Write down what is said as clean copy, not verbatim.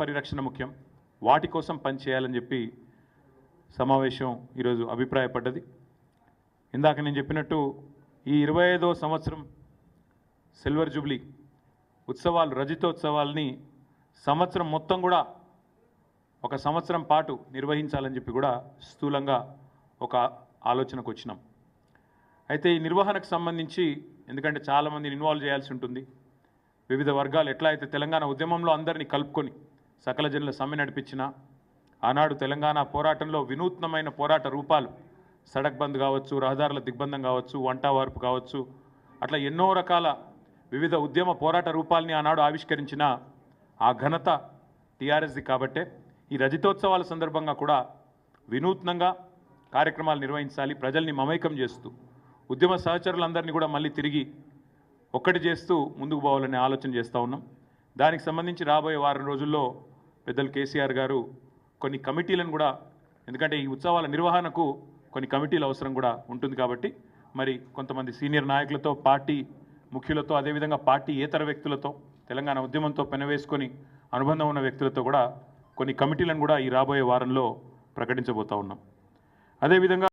పరిరక్షణ ముఖ్యం, వాటి కోసం పనిచేయాలని చెప్పి సమావేశం ఈరోజు అభిప్రాయపడ్డది. ఇందాక నేను చెప్పినట్టు ఈ 25వ సంవత్సరం సిల్వర్ జూబ్లీ ఉత్సవాలు, రజతోత్సవాల్ని సంవత్సరం మొత్తం కూడా ఒక సంవత్సరం పాటు నిర్వహించాలని చెప్పి కూడా స్థూలంగా ఒక ఆలోచనకు వచ్చినాం. అయితే ఈ నిర్వహణకు సంబంధించి ఎందుకంటే చాలామందిని ఇన్వాల్వ్ చేయాల్సి ఉంటుంది, వివిధ వర్గాలు ఎట్లా అయితే తెలంగాణ ఉద్యమంలో అందరినీ కలుపుకొని సకల జనుల సమ్మె నడిపించిన ఆనాడు తెలంగాణ పోరాటంలో వినూత్నమైన పోరాట రూపాలు, సడక్ బంద్ కావచ్చు, రహదారుల దిగ్బంధం కావచ్చు, వంట వార్పు కావచ్చు, అట్లా ఎన్నో రకాల వివిధ ఉద్యమ పోరాట రూపాలని ఆనాడు ఆవిష్కరించిన ఆ ఘనత టీఆర్ఎస్ది. కాబట్టే ఈ రజతోత్సవాల సందర్భంగా కూడా వినూత్నంగా కార్యక్రమాలు నిర్వహించాలి, ప్రజల్ని మమైకం చేస్తూ ఉద్యమ సహచరులందరినీ కూడా మళ్ళీ తిరిగి ఒక్కటి చేస్తూ ముందుకు పోవాలనే ఆలోచన చేస్తూ ఉన్నాం. దానికి సంబంధించి రాబోయే వారం రోజుల్లో పెద్దలు కేసీఆర్ గారు కొన్ని కమిటీలను కూడా, ఎందుకంటే ఈ ఉత్సవాల నిర్వహణకు కొన్ని కమిటీల అవసరం కూడా ఉంటుంది కాబట్టి మరి కొంతమంది సీనియర్ నాయకులతో, పార్టీ ముఖ్యులతో, అదేవిధంగా పార్టీయేతర వ్యక్తులతో, తెలంగాణ ఉద్యమంతో పెనవేసుకొని అనుబంధం ఉన్న వ్యక్తులతో కూడా కొన్ని కమిటీలను కూడా ఈ రాబోయే వారంలో ప్రకటించబోతూ ఉన్నాం. అదేవిధంగా